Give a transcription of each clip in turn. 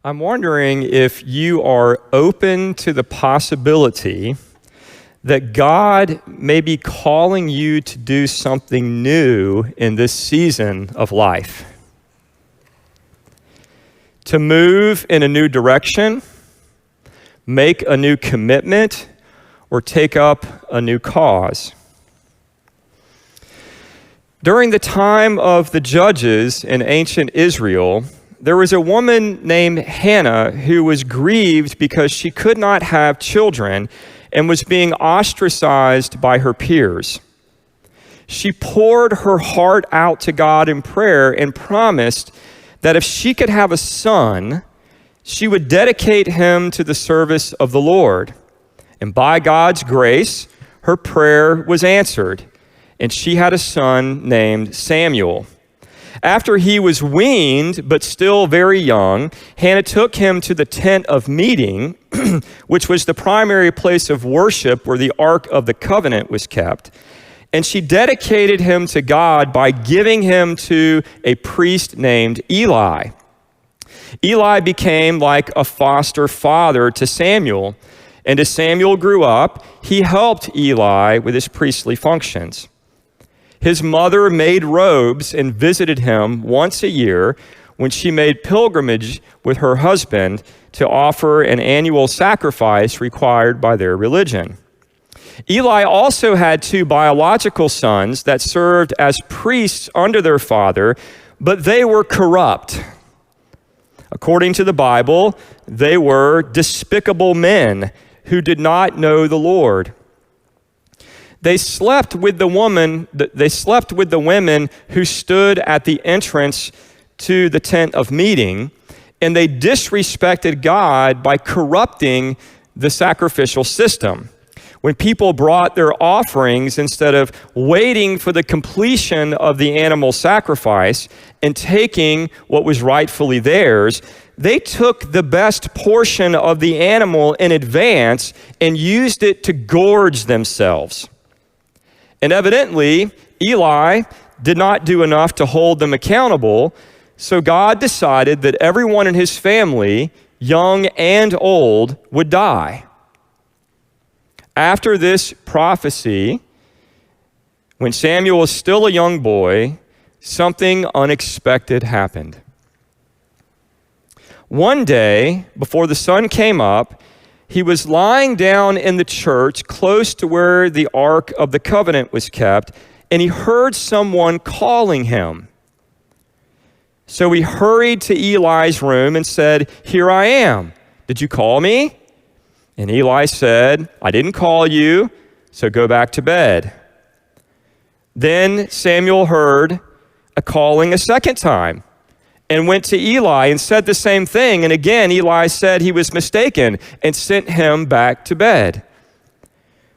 I'm wondering if you are open to the possibility that God may be calling you to do something new in this season of life. To move in a new direction, make a new commitment, or take up a new cause. During the time of the judges in ancient Israel, there was a woman named Hannah who was grieved because she could not have children and was being ostracized by her peers. She poured her heart out to God in prayer and promised that if she could have a son, she would dedicate him to the service of the Lord. And by God's grace, her prayer was answered, and she had a son named Samuel. After he was weaned, but still very young, Hannah took him to the tent of meeting, which was the primary place of worship where the Ark of the Covenant was kept. And she dedicated him to God by giving him to a priest named Eli. Eli became like a foster father to Samuel. And as Samuel grew up, he helped Eli with his priestly functions. His mother made robes and visited him once a year when she made pilgrimage with her husband to offer an annual sacrifice required by their religion. Eli also had two biological sons that served as priests under their father, but they were corrupt. According to the Bible, they were despicable men who did not know the Lord. They slept with the women who stood at the entrance to the tent of meeting, and they disrespected God by corrupting the sacrificial system. When people brought their offerings, instead of waiting for the completion of the animal sacrifice and taking what was rightfully theirs, they took the best portion of the animal in advance and used it to gorge themselves. And evidently, Eli did not do enough to hold them accountable, so God decided that everyone in his family, young and old, would die. After this prophecy, when Samuel was still a young boy, something unexpected happened. One day, before the sun came up, he was lying down in the church close to where the Ark of the Covenant was kept, and he heard someone calling him. So he hurried to Eli's room and said, "Here I am. Did you call me?" And Eli said, "I didn't call you, so go back to bed." Then Samuel heard a calling a second time and went to Eli and said the same thing. And again, Eli said he was mistaken and sent him back to bed.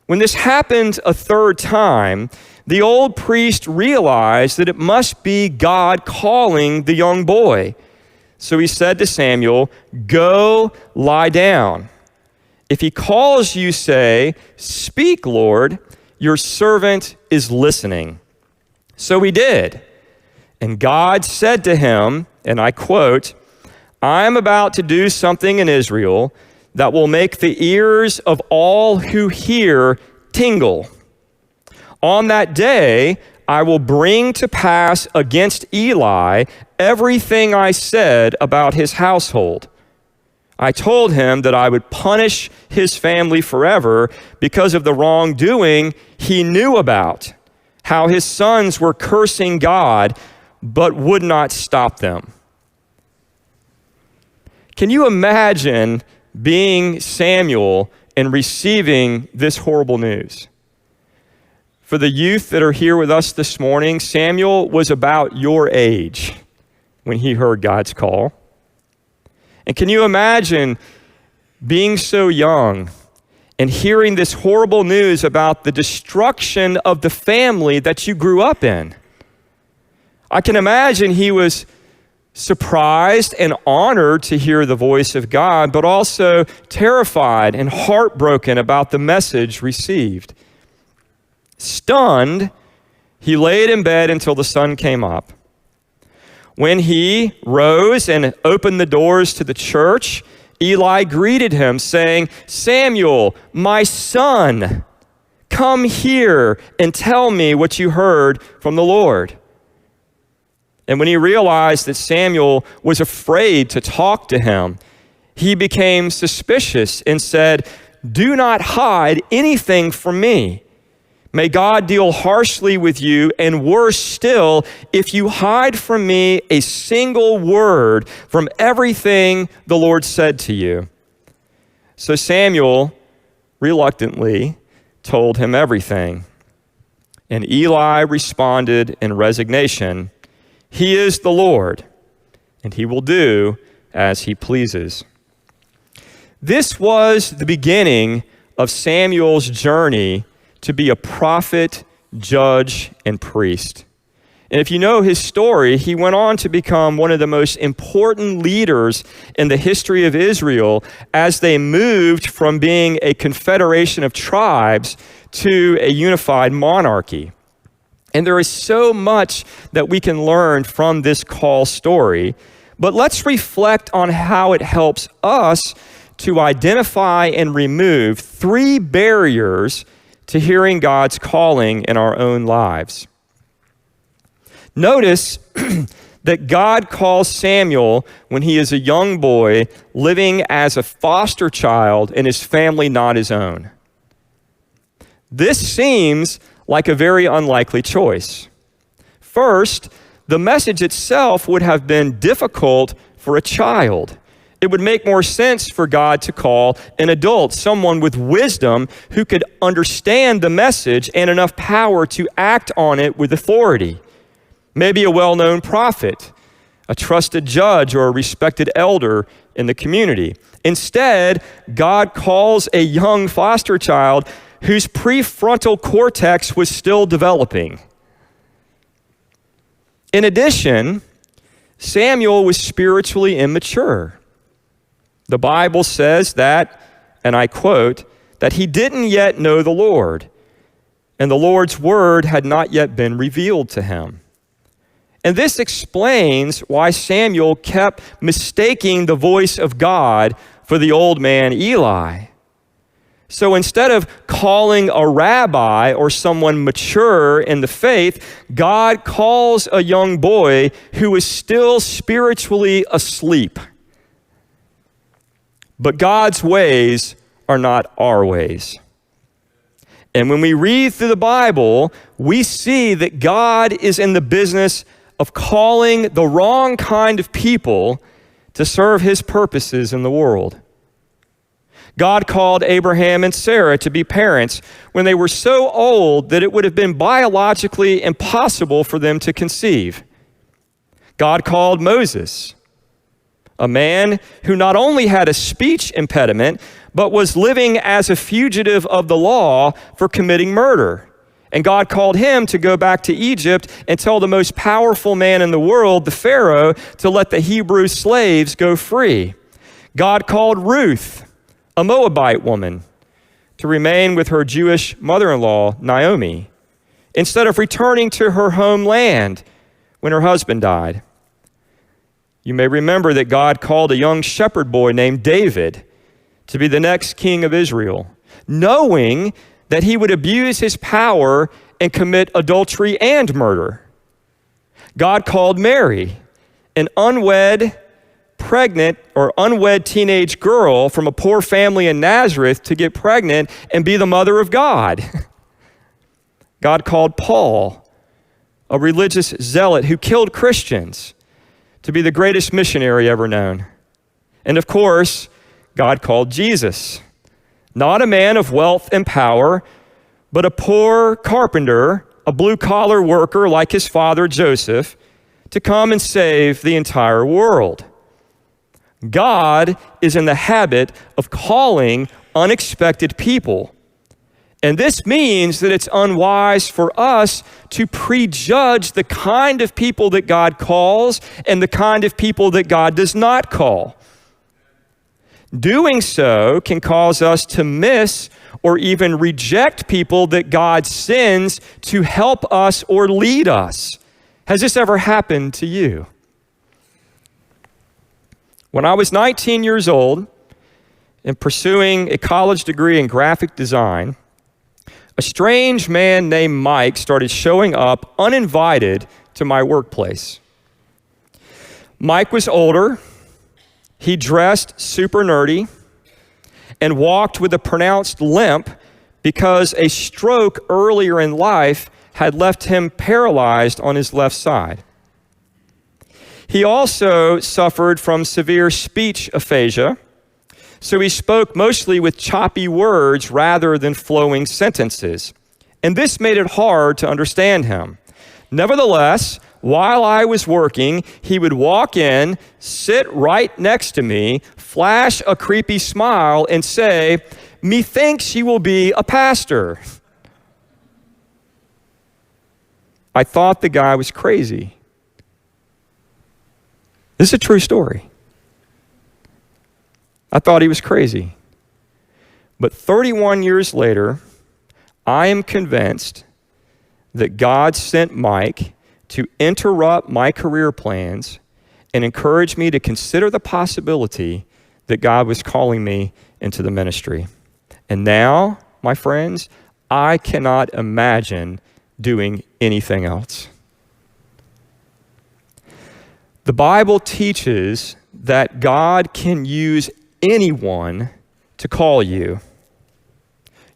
When this happened a third time, the old priest realized that it must be God calling the young boy. So he said to Samuel, "Go lie down. If he calls you, say, 'Speak, Lord, your servant is listening.'" So he did. And God said to him, and I quote, "I am about to do something in Israel that will make the ears of all who hear tingle. On that day, I will bring to pass against Eli everything I said about his household. I told him that I would punish his family forever because of the wrongdoing he knew about, how his sons were cursing God, but would not stop them." Can you imagine being Samuel and receiving this horrible news? For the youth that are here with us this morning, Samuel was about your age when he heard God's call. And can you imagine being so young and hearing this horrible news about the destruction of the family that you grew up in? I can imagine he was surprised and honored to hear the voice of God, but also terrified and heartbroken about the message received. Stunned, he laid in bed until the sun came up. When he rose and opened the doors to the church, Eli greeted him, saying, "Samuel, my son, come here and tell me what you heard from the Lord." And when he realized that Samuel was afraid to talk to him, he became suspicious and said, "Do not hide anything from me. May God deal harshly with you, and worse still, if you hide from me a single word from everything the Lord said to you." So Samuel reluctantly told him everything. And Eli responded in resignation, "He is the Lord, and he will do as he pleases." This was the beginning of Samuel's journey to be a prophet, judge, and priest. And if you know his story, he went on to become one of the most important leaders in the history of Israel as they moved from being a confederation of tribes to a unified monarchy. And there is so much that we can learn from this call story, but let's reflect on how it helps us to identify and remove 3 barriers to hearing God's calling in our own lives. Notice that God calls Samuel when he is a young boy living as a foster child in his family not his own. This seems like a very unlikely choice. First, the message itself would have been difficult for a child. It would make more sense for God to call an adult, someone with wisdom who could understand the message and enough power to act on it with authority. Maybe a well-known prophet, a trusted judge, or a respected elder in the community. Instead, God calls a young foster child whose prefrontal cortex was still developing. In addition, Samuel was spiritually immature. The Bible says that, and I quote, that he didn't yet know the Lord, and the Lord's word had not yet been revealed to him. And this explains why Samuel kept mistaking the voice of God for the old man Eli. So instead of calling a rabbi or someone mature in the faith, God calls a young boy who is still spiritually asleep. But God's ways are not our ways. And when we read through the Bible, we see that God is in the business of calling the wrong kind of people to serve his purposes in the world. God called Abraham and Sarah to be parents when they were so old that it would have been biologically impossible for them to conceive. God called Moses, a man who not only had a speech impediment, but was living as a fugitive of the law for committing murder. And God called him to go back to Egypt and tell the most powerful man in the world, the Pharaoh, to let the Hebrew slaves go free. God called Ruth, a Moabite woman, to remain with her Jewish mother-in-law, Naomi, instead of returning to her homeland when her husband died. You may remember that God called a young shepherd boy named David to be the next king of Israel, knowing that he would abuse his power and commit adultery and murder. God called Mary, an unwed teenage girl from a poor family in Nazareth, to get pregnant and be the mother of God. God called Paul, a religious zealot who killed Christians, to be the greatest missionary ever known. And of course, God called Jesus, not a man of wealth and power, but a poor carpenter, a blue-collar worker like his father Joseph, to come and save the entire world. God is in the habit of calling unexpected people. And this means that it's unwise for us to prejudge the kind of people that God calls and the kind of people that God does not call. Doing so can cause us to miss or even reject people that God sends to help us or lead us. Has this ever happened to you? When I was 19 years old and pursuing a college degree in graphic design, a strange man named Mike started showing up uninvited to my workplace. Mike was older, he dressed super nerdy, and walked with a pronounced limp because a stroke earlier in life had left him paralyzed on his left side. He also suffered from severe speech aphasia, so he spoke mostly with choppy words rather than flowing sentences, and this made it hard to understand him. Nevertheless, while I was working, he would walk in, sit right next to me, flash a creepy smile, and say, "Methinks you will be a pastor." I thought the guy was crazy. This is a true story. I thought he was crazy. But 31 years later, I am convinced that God sent Mike to interrupt my career plans and encourage me to consider the possibility that God was calling me into the ministry. And now, my friends, I cannot imagine doing anything else. The Bible teaches that God can use anyone to call you.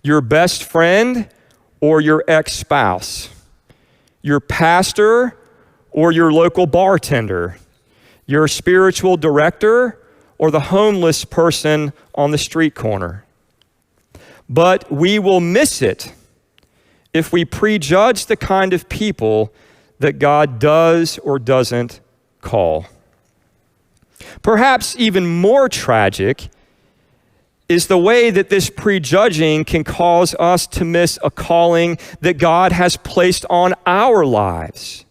Your best friend or your ex-spouse, your pastor or your local bartender, your spiritual director or the homeless person on the street corner. But we will miss it if we prejudge the kind of people that God does or doesn't call. Perhaps even more tragic is the way that this prejudging can cause us to miss a calling that God has placed on our lives.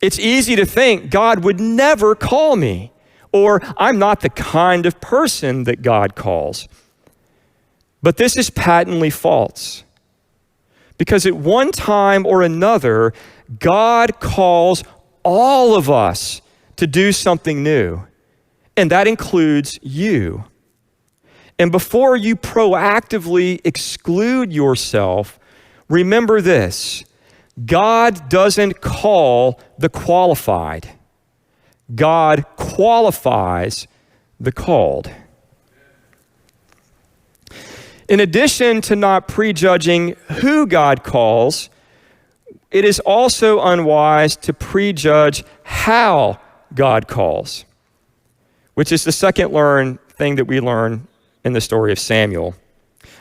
It's easy to think God would never call me, or I'm not the kind of person that God calls. But this is patently false, because at one time or another, God calls all of us to do something new, and that includes you. And before you proactively exclude yourself, remember this: God doesn't call the qualified. God qualifies the called. In addition to not prejudging who God calls, it is also unwise to prejudge how God calls, which is the second thing that we learn in the story of Samuel.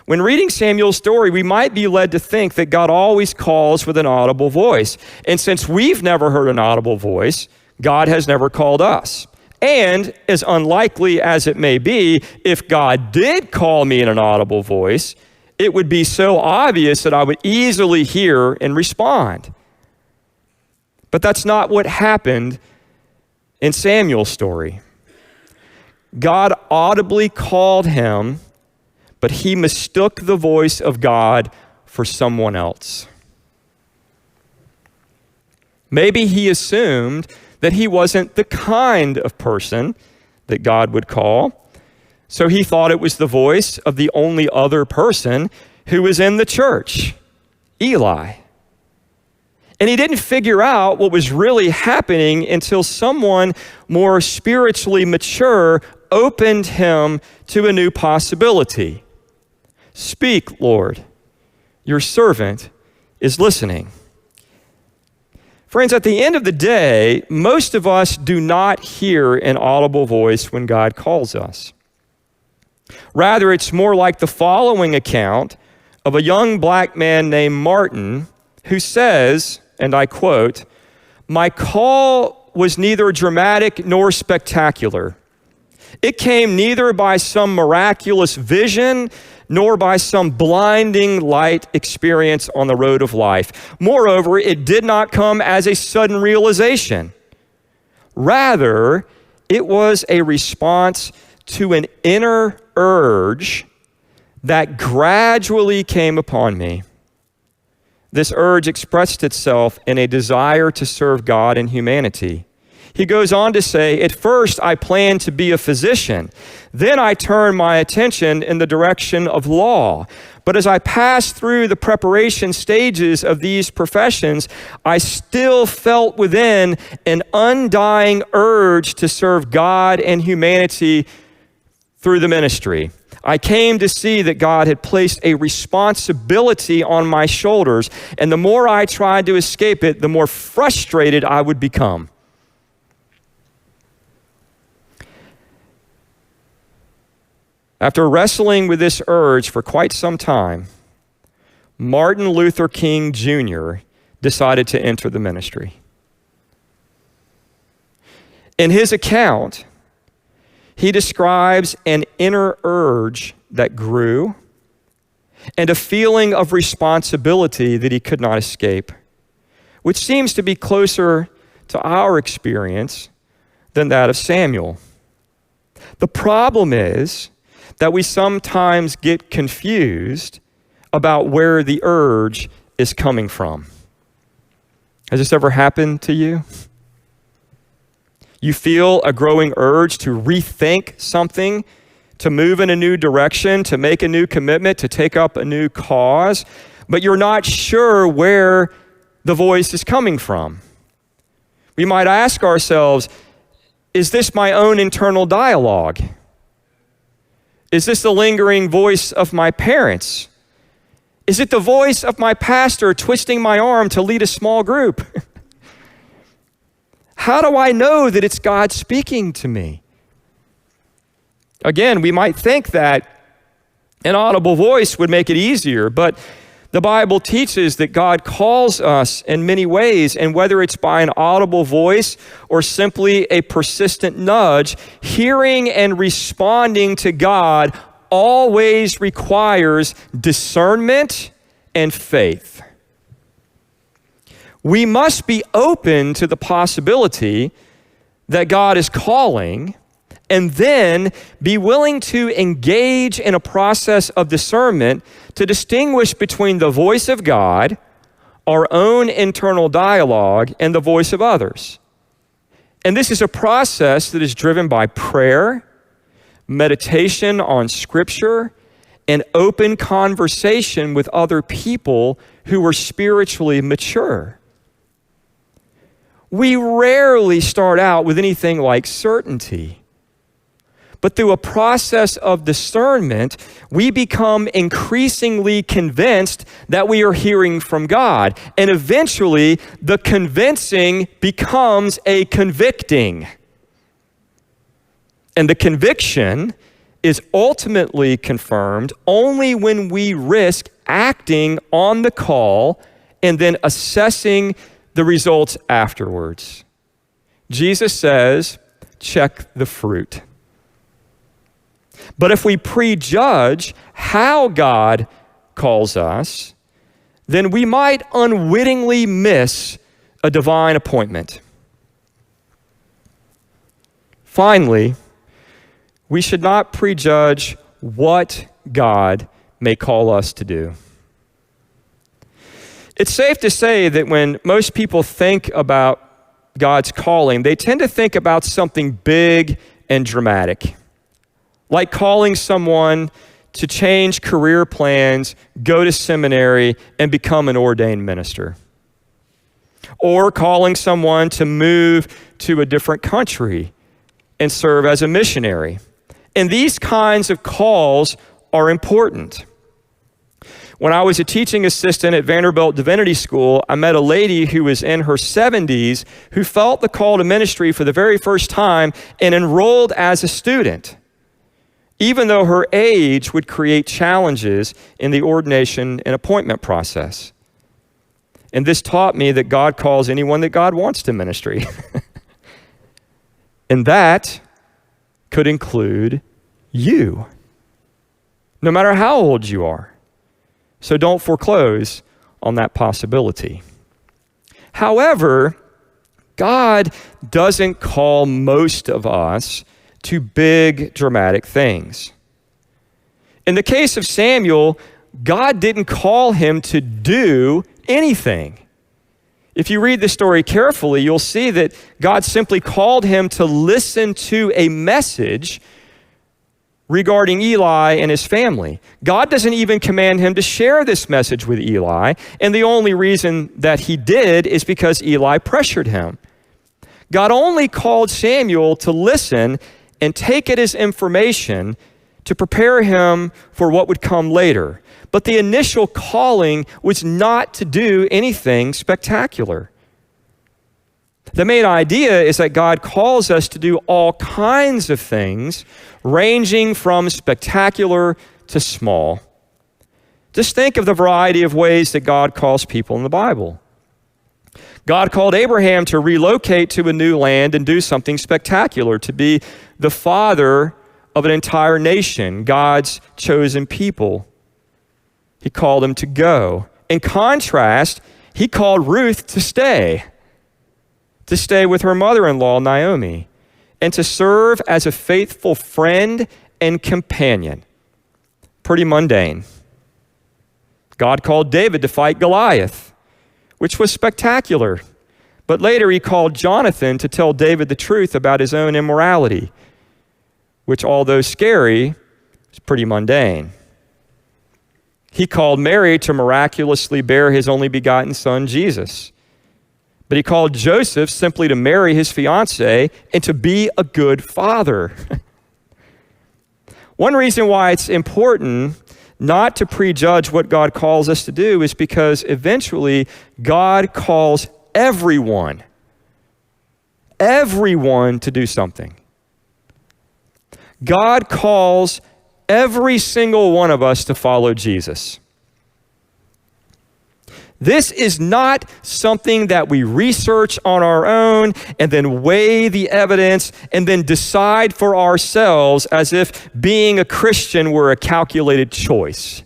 When reading Samuel's story, we might be led to think that God always calls with an audible voice. And since we've never heard an audible voice, God has never called us. And as unlikely as it may be, if God did call me in an audible voice, it would be so obvious that I would easily hear and respond. But that's not what happened in Samuel's story. God audibly called him, but he mistook the voice of God for someone else. Maybe he assumed that he wasn't the kind of person that God would call, so he thought it was the voice of the only other person who was in the church, Eli. And he didn't figure out what was really happening until someone more spiritually mature opened him to a new possibility. "Speak, Lord, your servant is listening." Friends, at the end of the day, most of us do not hear an audible voice when God calls us. Rather, it's more like the following account of a young black man named Martin who says, and I quote, "My call was neither dramatic nor spectacular. It came neither by some miraculous vision nor by some blinding light experience on the road of life. Moreover, it did not come as a sudden realization. Rather, it was a response to an inner urge that gradually came upon me. This urge expressed itself in a desire to serve God and humanity. He goes on to say, at first I planned to be a physician. Then I turned my attention in the direction of law. But as I passed through the preparation stages of these professions, I still felt within an undying urge to serve God and humanity through the ministry. I came to see that God had placed a responsibility on my shoulders, and the more I tried to escape it, the more frustrated I would become. After wrestling with this urge for quite some time, Martin Luther King Jr. decided to enter the ministry. In his account, he describes an inner urge that grew and a feeling of responsibility that he could not escape, which seems to be closer to our experience than that of Samuel. The problem is that we sometimes get confused about where the urge is coming from. Has this ever happened to you? You feel a growing urge to rethink something, to move in a new direction, to make a new commitment, to take up a new cause, but you're not sure where the voice is coming from. We might ask ourselves, is this my own internal dialogue? Is this the lingering voice of my parents? Is it the voice of my pastor twisting my arm to lead a small group? How do I know that it's God speaking to me? Again, we might think that an audible voice would make it easier, but the Bible teaches that God calls us in many ways, and whether it's by an audible voice or simply a persistent nudge, hearing and responding to God always requires discernment and faith. We must be open to the possibility that God is calling, and then be willing to engage in a process of discernment to distinguish between the voice of God, our own internal dialogue, and the voice of others. And this is a process that is driven by prayer, meditation on Scripture, and open conversation with other people who are spiritually mature. We rarely start out with anything like certainty. But through a process of discernment, we become increasingly convinced that we are hearing from God. And eventually, the convincing becomes a convicting. And the conviction is ultimately confirmed only when we risk acting on the call and then assessing the results afterwards. Jesus says, check the fruit. But if we prejudge how God calls us, then we might unwittingly miss a divine appointment. Finally, we should not prejudge what God may call us to do. It's safe to say that when most people think about God's calling, they tend to think about something big and dramatic, like calling someone to change career plans, go to seminary, and become an ordained minister. Or calling someone to move to a different country and serve as a missionary. And these kinds of calls are important. When I was a teaching assistant at Vanderbilt Divinity School, I met a lady who was in her 70s who felt the call to ministry for the very first time and enrolled as a student, even though her age would create challenges in the ordination and appointment process. And this taught me that God calls anyone that God wants to ministry. And that could include you, no matter how old you are. So don't foreclose on that possibility. However, God doesn't call most of us to big, dramatic things. In the case of Samuel, God didn't call him to do anything. If you read the story carefully, you'll see that God simply called him to listen to a message regarding Eli and his family. God doesn't even command him to share this message with Eli, and the only reason that he did is because Eli pressured him. God only called Samuel to listen and take it as information to prepare him for what would come later. But the initial calling was not to do anything spectacular. The main idea is that God calls us to do all kinds of things, ranging from spectacular to small. Just think of the variety of ways that God calls people in the Bible. God called Abraham to relocate to a new land and do something spectacular, to be the father of an entire nation, God's chosen people. He called him to go. In contrast, he called Ruth to stay with her mother-in-law, Naomi, and to serve as a faithful friend and companion. Pretty mundane. God called David to fight Goliath, which was spectacular. But later he called Jonathan to tell David the truth about his own immorality, which, although scary, is pretty mundane. He called Mary to miraculously bear his only begotten son, Jesus. But he called Joseph simply to marry his fiancée and to be a good father. One reason why it's important not to prejudge what God calls us to do is because eventually God calls everyone to do something. God calls every single one of us to follow Jesus. This is not something that we research on our own and then weigh the evidence and then decide for ourselves as if being a Christian were a calculated choice.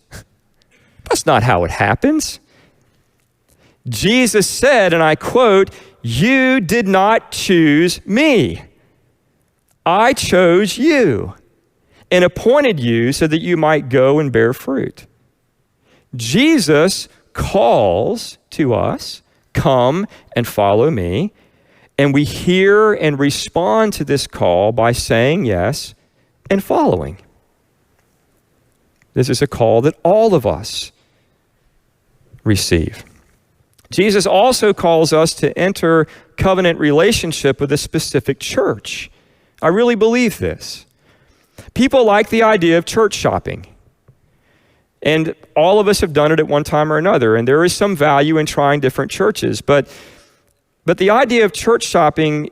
That's not how it happens. Jesus said, and I quote, "You did not choose me. I chose you and appointed you so that you might go and bear fruit." Jesus calls to us, "Come and follow me." And we hear and respond to this call by saying yes and following. This is a call that all of us receive. Jesus also calls us to enter covenant relationship with a specific church. I really believe this. People like the idea of church shopping. And all of us have done it at one time or another, and there is some value in trying different churches. But the idea of church shopping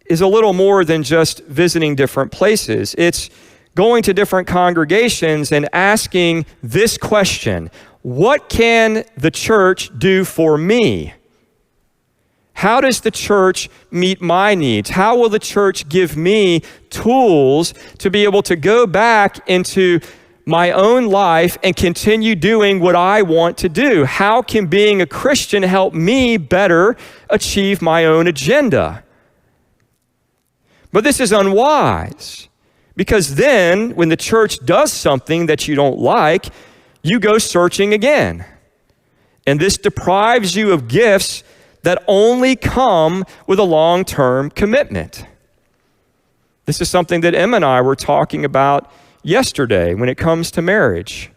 is a little more than just visiting different places. It's going to different congregations and asking this question: what can the church do for me? How does the church meet my needs? How will the church give me tools to be able to go back into my own life and continue doing what I want to do? How can being a Christian help me better achieve my own agenda? But this is unwise, because then when the church does something that you don't like, you go searching again. And this deprives you of gifts that only come with a long-term commitment. This is something that Em and I were talking about yesterday when it comes to marriage.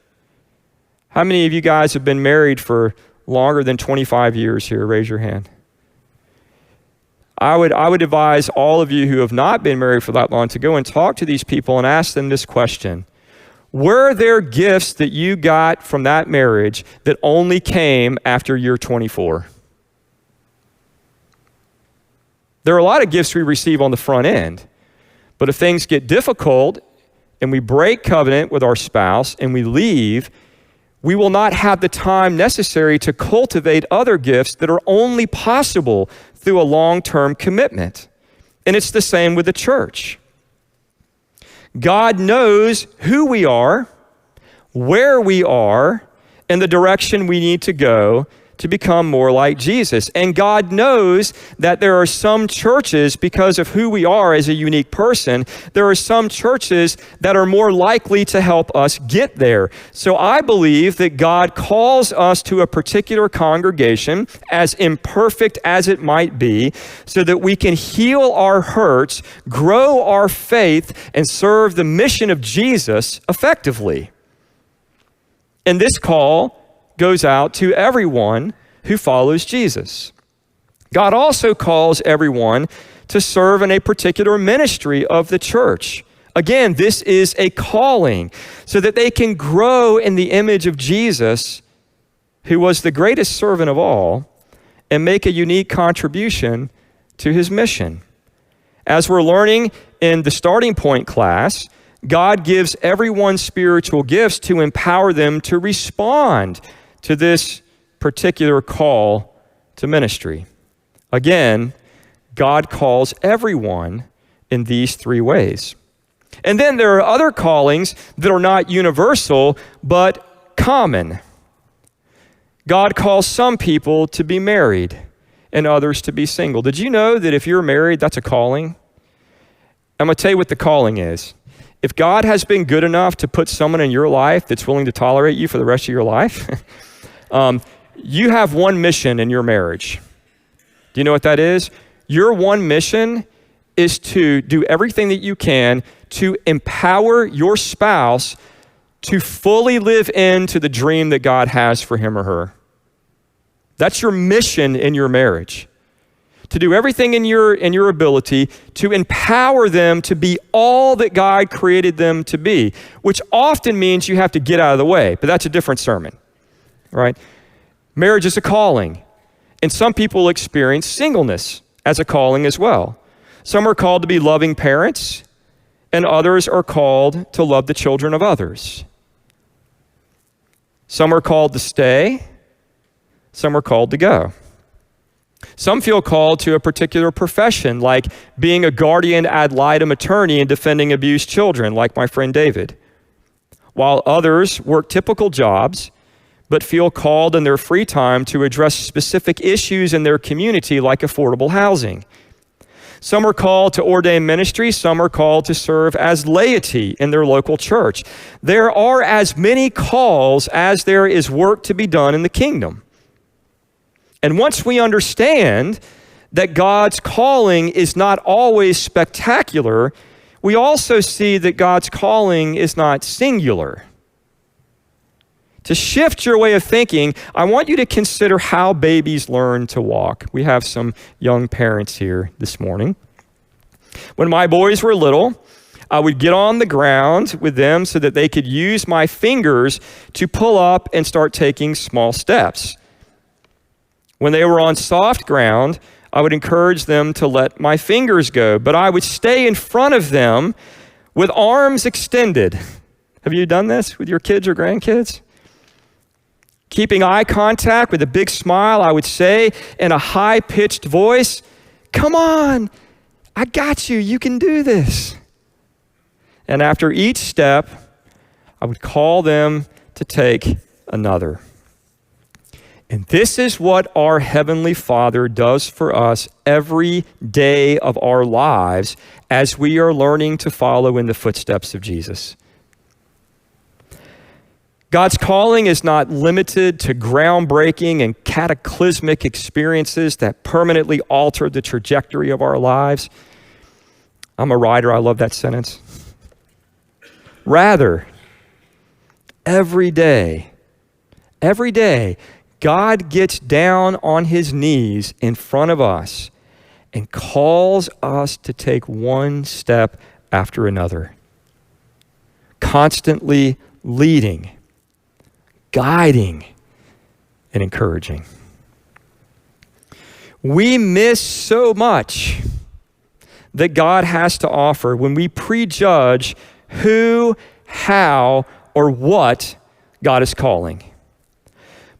How many of you guys have been married for longer than 25 years here? Raise your hand. I would advise all of you who have not been married for that long to go and talk to these people and ask them this question: were there gifts that you got from that marriage that only came after year 24? There are a lot of gifts we receive on the front end, but if things get difficult and we break covenant with our spouse and we leave, we will not have the time necessary to cultivate other gifts that are only possible through a long-term commitment. And it's the same with the church. God knows who we are, where we are, and the direction we need to go to become more like Jesus. And God knows that there are some churches, because of who we are as a unique person, there are some churches that are more likely to help us get there. So I believe that God calls us to a particular congregation, as imperfect as it might be, so that we can heal our hurts, grow our faith, and serve the mission of Jesus effectively. And this call goes out to everyone who follows Jesus. God also calls everyone to serve in a particular ministry of the church. Again, this is a calling so that they can grow in the image of Jesus, who was the greatest servant of all, and make a unique contribution to his mission. As we're learning in the starting point class, God gives everyone spiritual gifts to empower them to respond to this particular call to ministry. Again, God calls everyone in these three ways. And then there are other callings that are not universal, but common. God calls some people to be married and others to be single. Did you know that if you're married, that's a calling? I'm going to tell you what the calling is. If God has been good enough to put someone in your life that's willing to tolerate you for the rest of your life, you have one mission in your marriage. Do you know what that is? Your one mission is to do everything that you can to empower your spouse to fully live into the dream that God has for him or her. That's your mission in your marriage. To do everything in your ability to empower them to be all that God created them to be, which often means you have to get out of the way, but that's a different sermon, right? Marriage is a calling, and some people experience singleness as a calling as well. Some are called to be loving parents, and others are called to love the children of others. Some are called to stay, some are called to go. Some feel called to a particular profession, like being a guardian ad litem attorney and defending abused children, like my friend David. While others work typical jobs, but feel called in their free time to address specific issues in their community, like affordable housing. Some are called to ordain ministry, some are called to serve as laity in their local church. There are as many calls as there is work to be done in the kingdom. And once we understand that God's calling is not always spectacular, we also see that God's calling is not singular. To shift your way of thinking, I want you to consider how babies learn to walk. We have some young parents here this morning. When my boys were little, I would get on the ground with them so that they could use my fingers to pull up and start taking small steps. When they were on soft ground, I would encourage them to let my fingers go, but I would stay in front of them with arms extended. Have you done this with your kids or grandkids? Keeping eye contact with a big smile, I would say in a high-pitched voice, "Come on, I got you, you can do this." And after each step, I would call them to take another. And this is what our Heavenly Father does for us every day of our lives as we are learning to follow in the footsteps of Jesus. God's calling is not limited to groundbreaking and cataclysmic experiences that permanently alter the trajectory of our lives. I'm a writer, I love that sentence. Rather, every day, God gets down on his knees in front of us and calls us to take one step after another, constantly leading, guiding, and encouraging. We miss so much that God has to offer when we prejudge who, how, or what God is calling.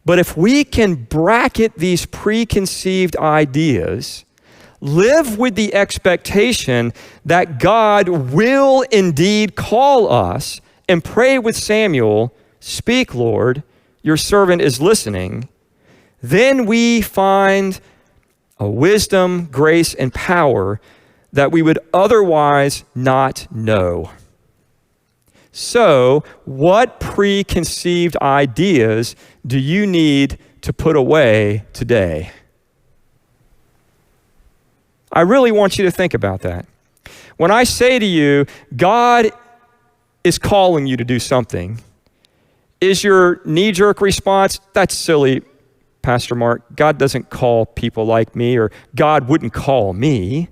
But if we can bracket these preconceived ideas, live with the expectation that God will indeed call us, and pray with Samuel, "Speak, Lord, your servant is listening," then we find a wisdom, grace, and power that we would otherwise not know. So, what preconceived ideas do you need to put away today? I really want you to think about that. When I say to you, God is calling you to do something, is your knee-jerk response, that's silly, Pastor Mark. God doesn't call people like me, or God wouldn't call me.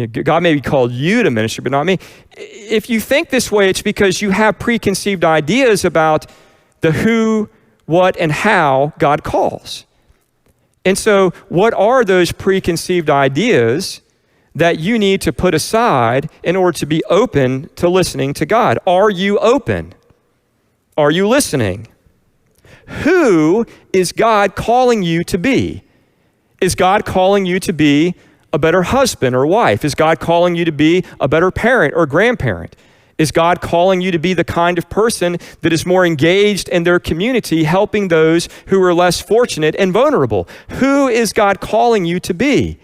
God maybe called you to ministry, but not me. If you think this way, it's because you have preconceived ideas about the who, what, and how God calls. And so what are those preconceived ideas that you need to put aside in order to be open to listening to God? Are you open? Are you listening? Who is God calling you to be? Is God calling you to be a better husband or wife? Is God calling you to be a better parent or grandparent? Is God calling you to be the kind of person that is more engaged in their community, helping those who are less fortunate and vulnerable? Who is God calling you to be?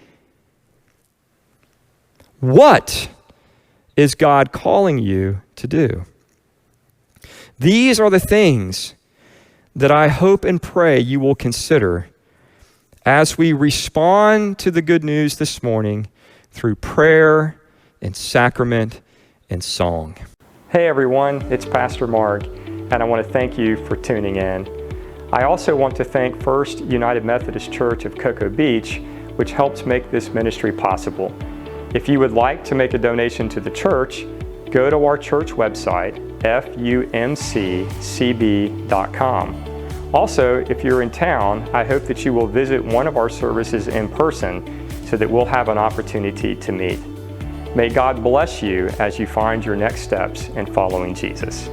What is God calling you to do? These are the things that I hope and pray you will consider as we respond to the good news this morning through prayer and sacrament and song. Hey everyone, it's Pastor Mark, and I want to thank you for tuning in. I also want to thank First United Methodist Church of Cocoa Beach, which helps make this ministry possible. If you would like to make a donation to the church, go to our church website, fumccb.com. Also, if you're in town, I hope that you will visit one of our services in person so that we'll have an opportunity to meet. May God bless you as you find your next steps in following Jesus.